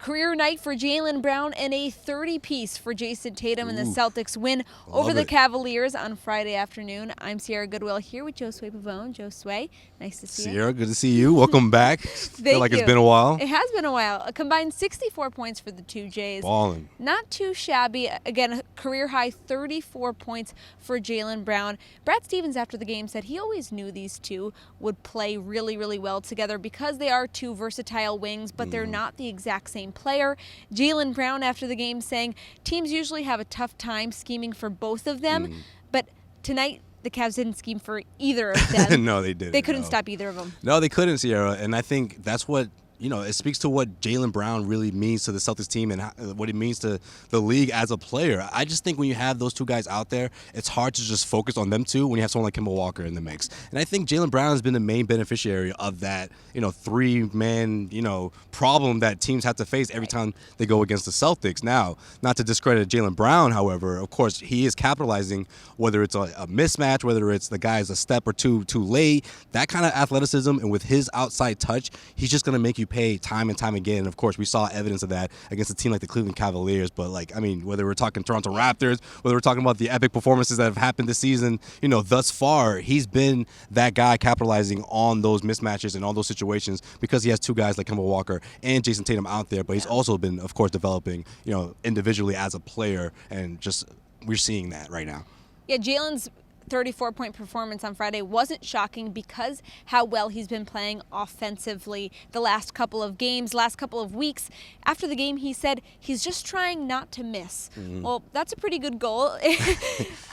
career night for Jaylen Brown and a 30-piece for Jayson Tatum and the Celtics win over the Cavaliers on Friday afternoon. I'm Sierra Goodwill here with Josue Pavon. Josue, nice to see you. Sierra, good to see you. Welcome back. Feel like it's been a while. It has been a while. A combined 64 points for the two Jays. Balling. Not too shabby. Again, a career high 34 points for Jaylen Brown. Brad Stevens after the game said he always knew these two would play really, really well together because they are two versatile wings, but they're not the exact same player. Jaylen Brown after the game saying teams usually have a tough time scheming for both of them, but tonight the Cavs didn't scheme for either of them. No, they didn't. They couldn't stop either of them. No, they couldn't, Sierra, and I think that's what, it speaks to what Jaylen Brown really means to the Celtics team and what it means to the league as a player. I just think when you have those two guys out there, it's hard to just focus on them two when you have someone like Kemba Walker in the mix. And I think Jaylen Brown has been the main beneficiary of that, three-man, problem that teams have to face every time they go against the Celtics. Now, not to discredit Jaylen Brown, however, of course, he is capitalizing, whether it's a mismatch, whether it's the guy's a step or two too late, that kind of athleticism, and with his outside touch, he's just going to make you pay time and time again. And of course, we saw evidence of that against a team like the Cleveland Cavaliers. But whether we're talking Toronto Raptors, whether we're talking about the epic performances that have happened this season, thus far, he's been that guy capitalizing on those mismatches and all those situations because he has two guys like Kemba Walker and Jayson Tatum out there. But he's also been, of course, developing, individually as a player, and just we're seeing that right now. Yeah, Jaylen's 34-point performance on Friday wasn't shocking because how well he's been playing offensively the last couple of games, last couple of weeks. After the game, he said he's just trying not to miss. Well, that's a pretty good goal.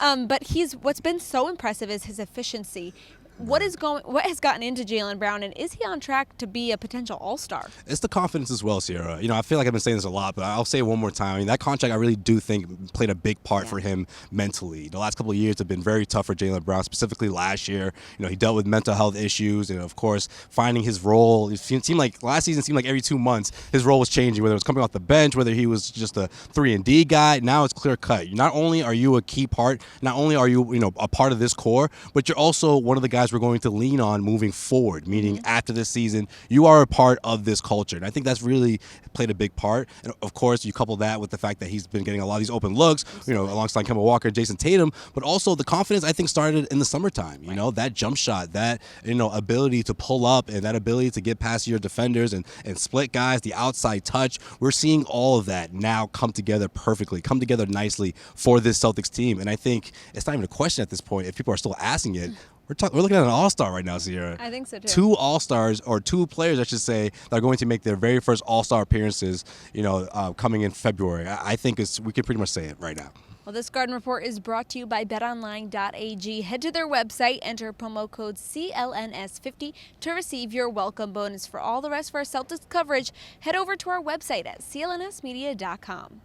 But what's been so impressive is his efficiency. What has gotten into Jaylen Brown, and is he on track to be a potential All-Star? It's the confidence as well, Sierra. I feel like I've been saying this a lot, but I'll say it one more time. That contract I really do think played a big part for him mentally. The last couple of years have been very tough for Jaylen Brown, specifically last year. He dealt with mental health issues, and of course, finding his role. It seemed like last season seemed like every 2 months his role was changing, whether it was coming off the bench, whether he was just a 3-and-D guy. Now it's clear cut. Not only are you a key part, not only are you a part of this core, but you're also one of the guys we're going to lean on moving forward, meaning after this season, you are a part of this culture. And I think that's really played a big part. And of course, you couple that with the fact that he's been getting a lot of these open looks, alongside Kemba Walker, Jayson Tatum, but also the confidence I think started in the summertime. That jump shot, that, ability to pull up and that ability to get past your defenders and split guys, the outside touch. We're seeing all of that now come together perfectly, come together nicely for this Celtics team. And I think it's not even a question at this point if people are still asking it. We're looking at an All-Star right now, Sierra. I think so, too. 2 All-Stars, or 2 players, I should say, that are going to make their very first All-Star appearances, coming in February. I think we can pretty much say it right now. Well, this Garden Report is brought to you by betonline.ag. Head to their website, enter promo code CLNS50 to receive your welcome bonus. For all the rest of our Celtics coverage, head over to our website at clnsmedia.com.